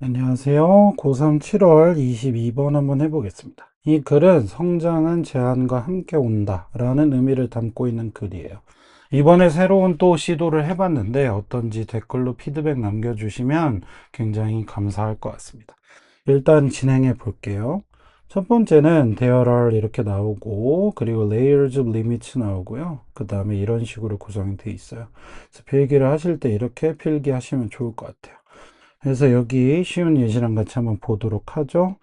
안녕하세요. 고3 7월 22번 한번 해보겠습니다. 이 글은 성장은 제한과 함께 온다 라는 의미를 담고 있는 글이에요. 이번에 새로운 또 시도를 해봤는데 어떤지 댓글로 피드백 남겨주시면 굉장히 감사할 것 같습니다. 일단 진행해 볼게요. 첫 번째는 there are 이렇게 나오고 그리고 layers of limits 나오고요. 그 다음에 이런 식으로 구성이 되어 있어요. 그래서 필기를 하실 때 이렇게 필기하시면 좋을 것 같아요. 그래서 여기 쉬운 예시랑 같이 한번 보도록 하죠.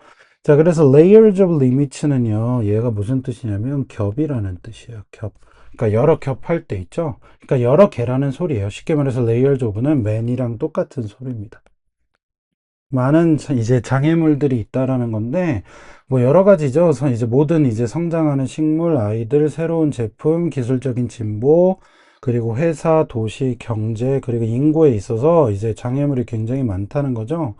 자, 그래서 layers of limits는요, 얘가 무슨 뜻이냐면 겹이라는 뜻이에요. 겹. 그러니까 여러 겹할 때 있죠. 그러니까 여러 개라는 소리예요. 쉽게 말해서 layers of는 man이랑 똑같은 소리입니다. 많은 이제 장애물들이 있다라는 건데 뭐 여러 가지죠. 이제 모든 이제 성장하는 식물, 아이들, 새로운 제품, 기술적인 진보, 그리고 회사, 도시, 경제, 그리고 인구에 있어서 이제 장애물이 굉장히 많다는 거죠.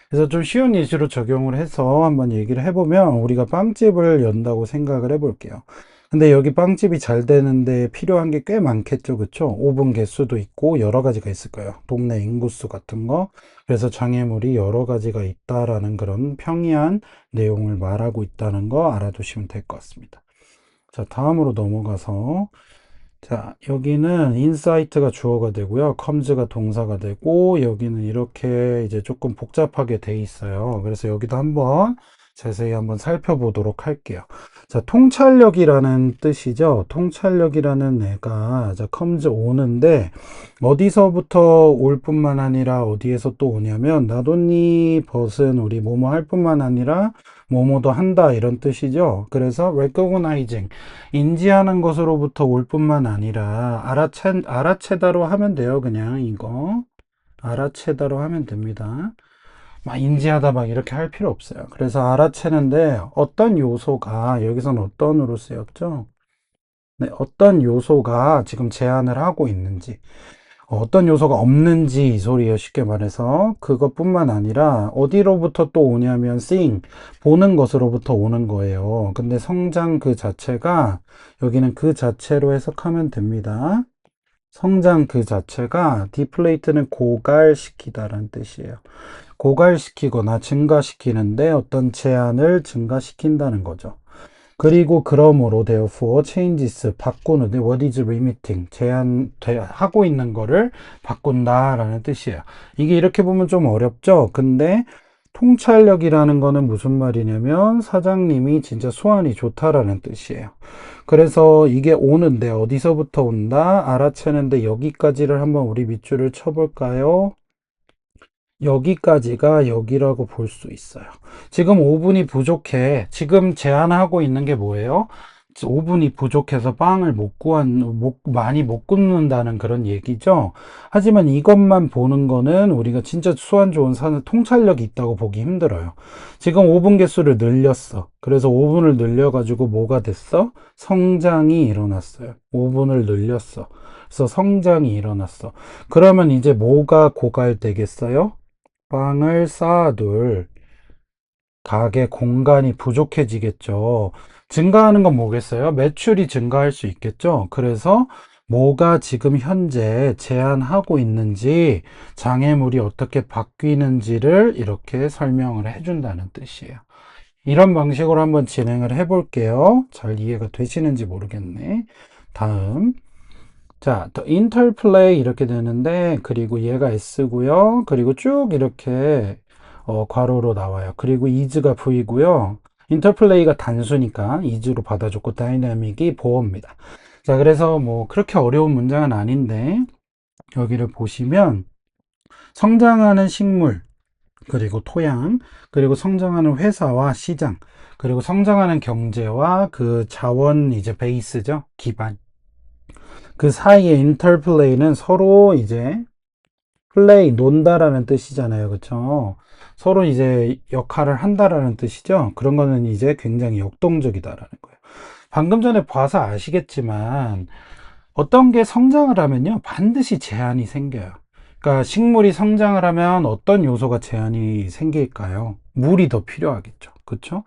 그래서 좀 쉬운 예시로 적용을 해서 한번 얘기를 해보면 우리가 빵집을 연다고 생각을 해볼게요. 근데 여기 빵집이 잘 되는데 필요한 게 꽤 많겠죠. 그쵸? 오븐 개수도 있고 여러 가지가 있을 거예요. 동네 인구수 같은 거. 그래서 장애물이 여러 가지가 있다라는 그런 평이한 내용을 말하고 있다는 거 알아두시면 될 것 같습니다. 자, 다음으로 넘어가서 자, 여기는 insight가 주어가 되고요. comes가 동사가 되고 여기는 이렇게 이제 조금 복잡하게 돼 있어요. 그래서 여기도 한번 자세히 한번 살펴보도록 할게요. 자, 통찰력이라는 뜻이죠. 통찰력이라는 애가 자, comes 오는데 어디서부터 올 뿐만 아니라 어디에서 또 오냐면 not only but은 우리 뭐뭐 할 뿐만 아니라 뭐뭐도 한다 이런 뜻이죠. 그래서 recognizing 인지하는 것으로부터 올 뿐만 아니라 알아채다로 하면 돼요. 그냥 이거 알아채다로 하면 됩니다. 막 인지하다 막 이렇게 할 필요 없어요. 그래서 알아채는데 어떤 요소가 여기서는 어떤으로 쓰였죠? 네, 어떤 요소가 지금 제한을 하고 있는지 어떤 요소가 없는지 이 소리예요. 쉽게 말해서 그것뿐만 아니라 어디로부터 또 오냐면 seeing 보는 것으로부터 오는 거예요. 근데 성장 그 자체가 여기는 그 자체로 해석하면 됩니다. 성장 그 자체가 deflate는 고갈시키다라는 뜻이에요. 고갈시키거나 증가시키는데 어떤 제한을 증가시킨다는 거죠. 그리고 그러므로 therefore changes 바꾸는데 what is limiting 하고 있는 거를 바꾼다라는 뜻이에요. 이게 이렇게 보면 좀 어렵죠. 근데 통찰력이라는 거는 무슨 말이냐면 사장님이 진짜 수완이 좋다라는 뜻이에요. 그래서 이게 오는데 어디서부터 온다 알아채는데 여기까지를 한번 우리 밑줄을 쳐볼까요? 여기까지가 여기라고 볼 수 있어요. 지금 5분이 부족해. 지금 제한하고 있는 게 뭐예요? 5분이 부족해서 빵을 많이 못 굽는다는 그런 얘기죠. 하지만 이것만 보는 거는 우리가 진짜 수완 좋은 사는 통찰력이 있다고 보기 힘들어요. 지금 5분 개수를 늘렸어. 그래서 5분을 늘려가지고 뭐가 됐어? 성장이 일어났어요. 5분을 늘렸어. 그래서 성장이 일어났어. 그러면 이제 뭐가 고갈되겠어요? 빵을 쌓아둘 가게 공간이 부족해지겠죠. 증가하는 건 뭐겠어요? 매출이 증가할 수 있겠죠. 그래서 뭐가 지금 현재 제한하고 있는지 장애물이 어떻게 바뀌는지를 이렇게 설명을 해준다는 뜻이에요. 이런 방식으로 한번 진행을 해볼게요. 잘 이해가 되시는지 모르겠네. 다음. 자, 더 인터플레이 이렇게 되는데 그리고 얘가 S고요. 그리고 쭉 이렇게 괄호로 나와요. 그리고 is가 V고요. 인터플레이가 단수니까 is로 받아줬고 다이나믹이 보어입니다. 자, 그래서 뭐 그렇게 어려운 문장은 아닌데 여기를 보시면 성장하는 식물 그리고 토양 그리고 성장하는 회사와 시장 그리고 성장하는 경제와 그 자원 이제 베이스죠. 기반 그 사이에 인터플레이는 서로 이제 플레이, 논다라는 뜻이잖아요. 그쵸? 서로 이제 역할을 한다라는 뜻이죠. 그런 거는 이제 굉장히 역동적이다라는 거예요. 방금 전에 봐서 아시겠지만 어떤 게 성장을 하면요. 반드시 제한이 생겨요. 그러니까 식물이 성장을 하면 어떤 요소가 제한이 생길까요? 물이 더 필요하겠죠. 그쵸?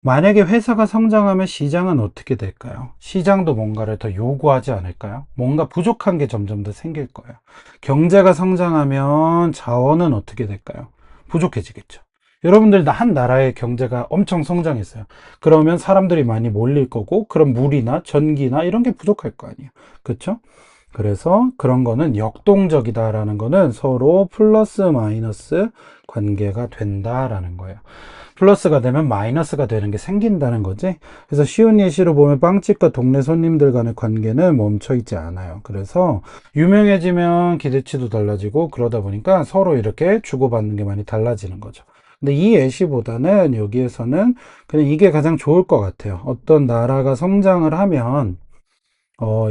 만약에 회사가 성장하면 시장은 어떻게 될까요? 시장도 뭔가를 더 요구하지 않을까요? 뭔가 부족한 게 점점 더 생길 거예요. 경제가 성장하면 자원은 어떻게 될까요? 부족해지겠죠. 여러분들 한 나라의 경제가 엄청 성장했어요. 그러면 사람들이 많이 몰릴 거고, 그럼 물이나 전기나 이런 게 부족할 거 아니에요. 그렇죠? 그래서 그런 거는 역동적이다라는 거는 서로 플러스 마이너스 관계가 된다라는 거예요. 플러스가 되면 마이너스가 되는 게 생긴다는 거지. 그래서 쉬운 예시로 보면 빵집과 동네 손님들 간의 관계는 멈춰 있지 않아요. 그래서 유명해지면 기대치도 달라지고 그러다 보니까 서로 이렇게 주고받는 게 많이 달라지는 거죠. 근데 이 예시보다는 여기에서는 그냥 이게 가장 좋을 것 같아요. 어떤 나라가 성장을 하면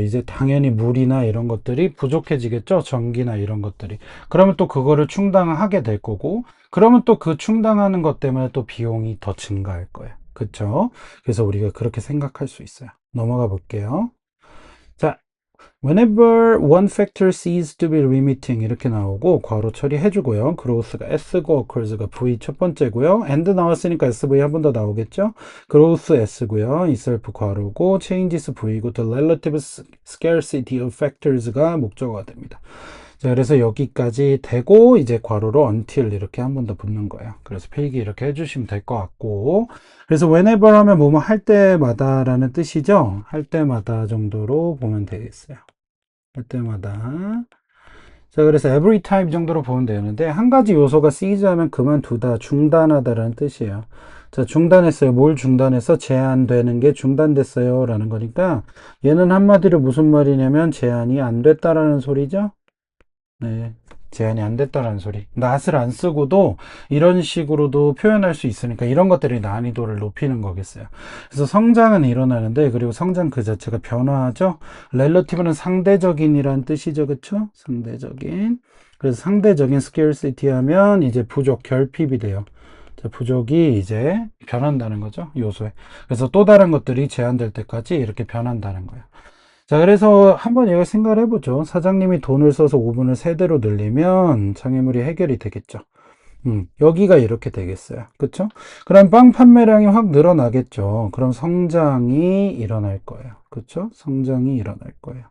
이제 당연히 물이나 이런 것들이 부족해지겠죠. 전기나 이런 것들이. 그러면 또 그거를 충당하게 될 거고, 그러면 또 그 충당하는 것 때문에 또 비용이 더 증가할 거예요. 그쵸? 그래서 우리가 그렇게 생각할 수 있어요. 넘어가 볼게요. 자, whenever one factor ceases to be limiting 이렇게 나오고 괄호 처리해주고요. growth가 S고 occurs가 V 첫 번째고요. and 나왔으니까 SV 한 번 더 나오겠죠. growth S고요. itself 괄호고 changes V고 the relative scarcity of factors가 목적어가 됩니다. 자, 그래서 여기까지 되고 이제 괄호로 until 이렇게 한 번 더 붙는 거예요. 그래서 필기 이렇게 해주시면 될 것 같고, 그래서 whenever 하면 뭐뭐 할 때마다라는 뜻이죠. 할 때마다 정도로 보면 되겠어요. 할 때마다. 자, 그래서 every time 정도로 보면 되는데, 한 가지 요소가 cease 하면 그만두다, 중단하다라는 뜻이에요. 자, 중단했어요. 뭘 중단해서 제한되는 게 중단됐어요. 라는 거니까, 얘는 한마디로 무슨 말이냐면, 제한이 안 됐다라는 소리죠. 네. 제한이 안 됐다라는 소리. not을 안 쓰고도 이런 식으로도 표현할 수 있으니까 이런 것들이 난이도를 높이는 거겠어요. 그래서 성장은 일어나는데, 그리고 성장 그 자체가 변화하죠. relative는 상대적인이란 뜻이죠. 그쵸? 상대적인. 그래서 상대적인 scarcity 하면 이제 부족, 결핍이 돼요. 자, 부족이 이제 변한다는 거죠. 요소에. 그래서 또 다른 것들이 제한될 때까지 이렇게 변한다는 거예요. 자, 그래서 한번 이거 생각을 해보죠. 사장님이 돈을 써서 오븐을 3대로 늘리면 장애물이 해결이 되겠죠. 여기가 이렇게 되겠어요. 그쵸? 그럼 빵 판매량이 확 늘어나겠죠. 그럼 성장이 일어날 거예요. 그쵸? 성장이 일어날 거예요.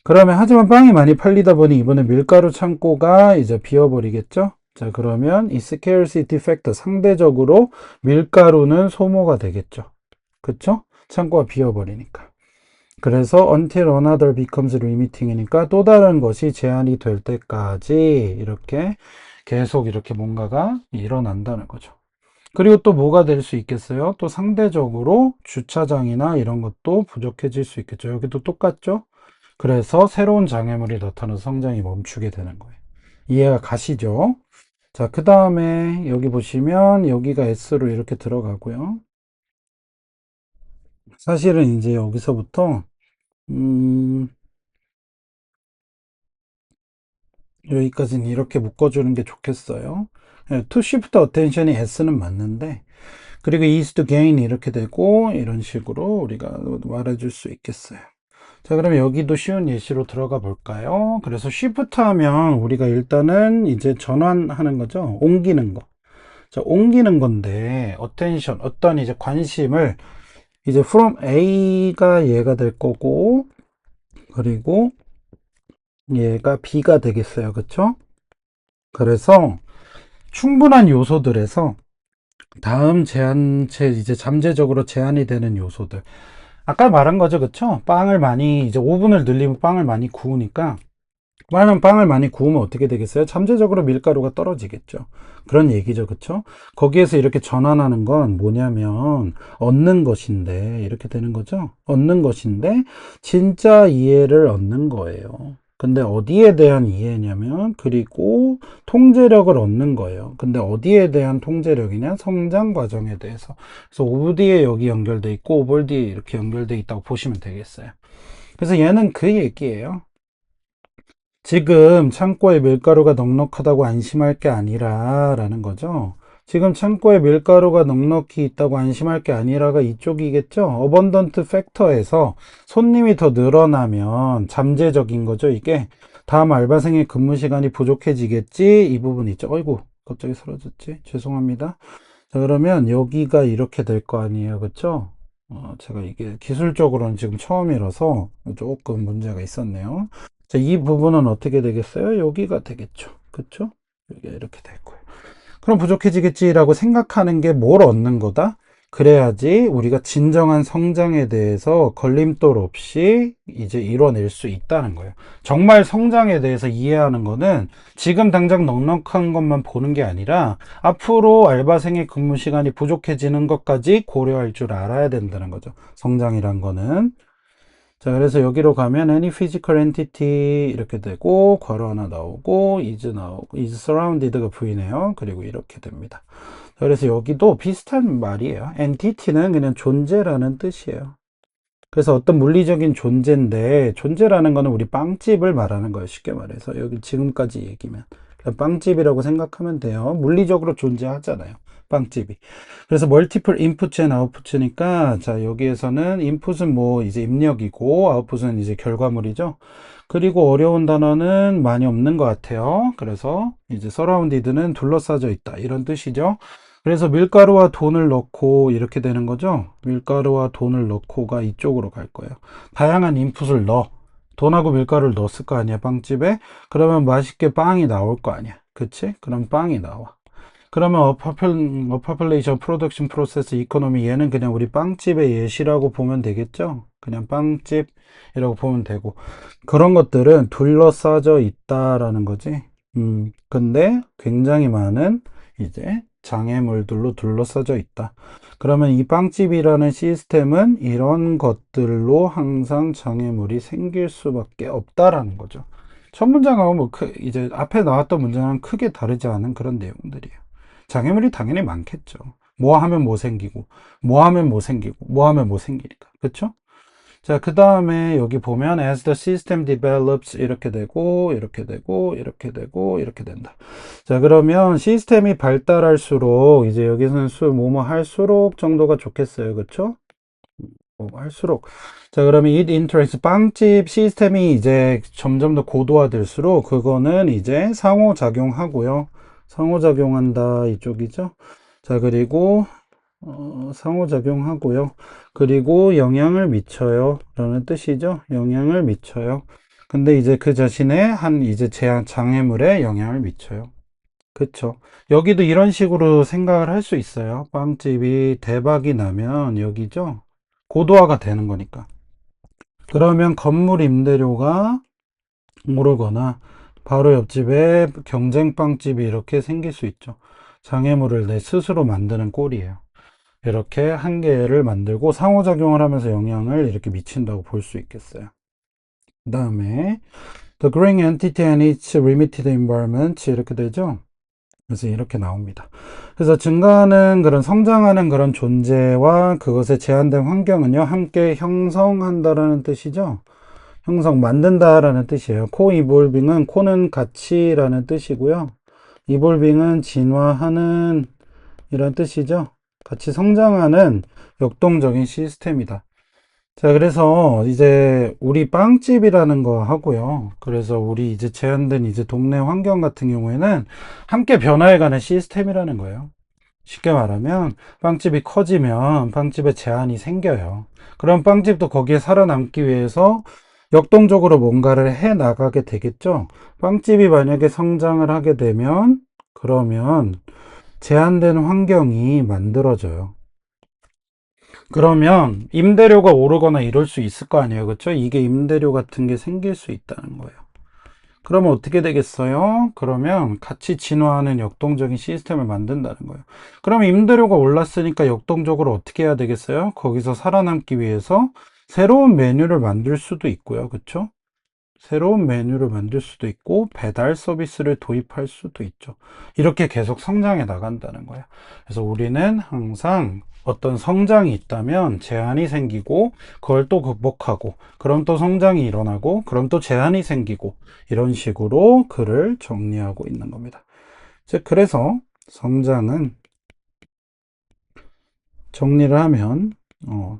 그러면 하지만 빵이 많이 팔리다 보니 이번에 밀가루 창고가 이제 비어버리겠죠? 자, 그러면 이 scarcity factor 상대적으로 밀가루는 소모가 되겠죠. 그쵸? 창고가 비어버리니까. 그래서 until another becomes limiting이니까 또 다른 것이 제한이 될 때까지 이렇게 계속 이렇게 뭔가가 일어난다는 거죠. 그리고 또 뭐가 될 수 있겠어요? 또 상대적으로 주차장이나 이런 것도 부족해질 수 있겠죠. 여기도 똑같죠? 그래서 새로운 장애물이 나타나서 성장이 멈추게 되는 거예요. 이해가 가시죠? 자, 그 다음에 여기 보시면 여기가 S로 이렇게 들어가고요. 사실은 이제 여기서부터 음, 여기까지는 이렇게 묶어주는 게 좋겠어요. to shift attention이 S는 맞는데, 그리고 is to gain 이렇게 되고, 이런 식으로 우리가 말해줄 수 있겠어요. 자, 그러면 여기도 쉬운 예시로 들어가 볼까요? 그래서 shift 하면 우리가 일단은 이제 전환하는 거죠. 옮기는 거. 자, 옮기는 건데, attention, 어떤 이제 관심을 이제 from A가 얘가 될 거고, 그리고 얘가 B가 되겠어요. 그쵸? 그래서 충분한 요소들에서 다음 제한체 이제 잠재적으로 제한이 되는 요소들. 아까 말한 거죠. 그쵸? 빵을 많이 이제 오븐을 늘리면 빵을 많이 구우니까 빵을 많이 구우면 어떻게 되겠어요? 잠재적으로 밀가루가 떨어지겠죠. 그런 얘기죠. 그쵸? 거기에서 이렇게 전환하는 건 뭐냐면 얻는 것인데 이렇게 되는 거죠. 얻는 것인데 진짜 이해를 얻는 거예요. 근데 어디에 대한 이해냐면 그리고 통제력을 얻는 거예요. 근데 어디에 대한 통제력이냐? 성장 과정에 대해서. 그래서 오브디에 여기 연결돼 있고 오벌디에 이렇게 연결돼 있다고 보시면 되겠어요. 그래서 얘는 그 얘기예요. 지금 창고에 밀가루가 넉넉하다고 안심할 게 아니라 라는 거죠. 지금 창고에 밀가루가 넉넉히 있다고 안심할 게 아니라가 이쪽이겠죠. 어번던트 팩터에서 손님이 더 늘어나면 잠재적인 거죠. 이게 다음 알바생의 근무 시간이 부족해지겠지. 이 부분 있죠. 어이구 갑자기 사라졌지. 죄송합니다. 자, 그러면 여기가 이렇게 될 거 아니에요. 그쵸? 제가 이게 기술적으로는 지금 처음이라서 조금 문제가 있었네요. 자, 이 부분은 어떻게 되겠어요? 여기가 되겠죠. 그쵸? 여기가 이렇게 될 거예요. 그럼 부족해지겠지라고 생각하는 게 뭘 얻는 거다? 그래야지 우리가 진정한 성장에 대해서 걸림돌 없이 이제 이뤄낼 수 있다는 거예요. 정말 성장에 대해서 이해하는 거는 지금 당장 넉넉한 것만 보는 게 아니라 앞으로 알바생의 근무 시간이 부족해지는 것까지 고려할 줄 알아야 된다는 거죠. 성장이란 거는. 자, 그래서 여기로 가면 any physical entity 이렇게 되고 괄호 하나 나오고 is 나오고 is surrounded가 V네요. 그리고 이렇게 됩니다. 자, 그래서 여기도 비슷한 말이에요. entity는 그냥 존재라는 뜻이에요. 그래서 어떤 물리적인 존재인데 존재라는 거는 우리 빵집을 말하는 거예요. 쉽게 말해서 여기 지금까지 얘기면 빵집이라고 생각하면 돼요. 물리적으로 존재하잖아요. 빵집이. 그래서 멀티플 인풋 앤 아웃풋이니까 자 여기에서는 인풋은 뭐 이제 입력이고 아웃풋은 이제 결과물이죠. 그리고 어려운 단어는 많이 없는 것 같아요. 그래서 이제 서라운디드는 둘러싸져 있다 이런 뜻이죠. 그래서 밀가루와 돈을 넣고 이렇게 되는 거죠. 밀가루와 돈을 넣고가 이쪽으로 갈 거예요. 다양한 인풋을 넣어. 돈하고 밀가루를 넣었을 거 아니야, 빵집에? 그러면 맛있게 빵이 나올 거 아니야. 그치? 그럼 빵이 나와. 그러면 어퍼플레이션 프로덕션 프로세스 이코노미 얘는 그냥 우리 빵집의 예시라고 보면 되겠죠? 그냥 빵집이라고 보면 되고 그런 것들은 둘러싸져 있다라는 거지. 근데 굉장히 많은 이제 장애물들로 둘러싸져 있다. 그러면 이 빵집이라는 시스템은 이런 것들로 항상 장애물이 생길 수밖에 없다라는 거죠. 첫 문장하고 뭐 이제 앞에 나왔던 문장은 크게 다르지 않은 그런 내용들이에요. 장애물이 당연히 많겠죠. 뭐 하면 뭐 생기고, 뭐 하면 뭐 생기고, 뭐 하면 뭐 생기니까. 그쵸? 자, 그 다음에 여기 보면 as the system develops 이렇게 되고, 이렇게 되고, 이렇게 되고, 이렇게 된다. 자, 그러면 시스템이 발달할수록, 이제 여기서는 뭐뭐 할수록 정도가 좋겠어요. 그쵸? 뭐 할수록. 자, 그러면 it interacts 빵집 시스템이 이제 점점 더 고도화될수록 그거는 이제 상호작용하고요. 상호작용한다 이쪽이죠. 자, 그리고 상호작용하고요. 그리고 영향을 미쳐요. 라는 뜻이죠. 영향을 미쳐요. 근데 이제 그 자신의 한 이제 장애물에 영향을 미쳐요. 그쵸. 여기도 이런 식으로 생각을 할 수 있어요. 빵집이 대박이 나면 여기죠. 고도화가 되는 거니까. 그러면 건물 임대료가 오르거나 바로 옆집에 경쟁 빵집이 이렇게 생길 수 있죠. 장애물을 내 스스로 만드는 꼴이에요. 이렇게 한 개를 만들고 상호작용을 하면서 영향을 이렇게 미친다고 볼 수 있겠어요. 그 다음에 The growing entity and its limited environment 이렇게 되죠. 그래서 이렇게 나옵니다. 그래서 증가하는 그런 성장하는 그런 존재와 그것에 제한된 환경은요, 함께 형성한다라는 뜻이죠. 형성, 만든다라는 뜻이에요. co-evolving은 co는 같이라는 뜻이고요. evolving은 진화하는 이런 뜻이죠. 같이 성장하는 역동적인 시스템이다. 자, 그래서 이제 우리 빵집이라는 거 하고요. 그래서 우리 이제 제한된 이제 동네 환경 같은 경우에는 함께 변화해가는 시스템이라는 거예요. 쉽게 말하면 빵집이 커지면 빵집에 제한이 생겨요. 그럼 빵집도 거기에 살아남기 위해서 역동적으로 뭔가를 해 나가게 되겠죠. 빵집이 만약에 성장을 하게 되면 그러면 제한된 환경이 만들어져요. 그러면 임대료가 오르거나 이럴 수 있을 거 아니에요. 그렇죠? 이게 임대료 같은 게 생길 수 있다는 거예요. 그러면 어떻게 되겠어요? 그러면 같이 진화하는 역동적인 시스템을 만든다는 거예요. 그러면 임대료가 올랐으니까 역동적으로 어떻게 해야 되겠어요? 거기서 살아남기 위해서 새로운 메뉴를 만들 수도 있고요. 그렇죠? 새로운 메뉴를 만들 수도 있고 배달 서비스를 도입할 수도 있죠. 이렇게 계속 성장해 나간다는 거예요. 그래서 우리는 항상 어떤 성장이 있다면 제한이 생기고 그걸 또 극복하고 그럼 또 성장이 일어나고 그럼 또 제한이 생기고 이런 식으로 글을 정리하고 있는 겁니다. 즉 그래서 성장은 정리를 하면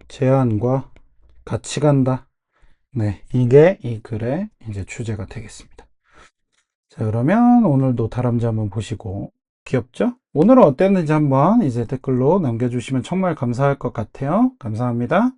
제한과 같이 간다. 네, 이게 이 글의 이제 주제가 되겠습니다. 자, 그러면 오늘도 다람쥐 한번 보시고 귀엽죠? 오늘은 어땠는지 한번 이제 댓글로 남겨주시면 정말 감사할 것 같아요. 감사합니다.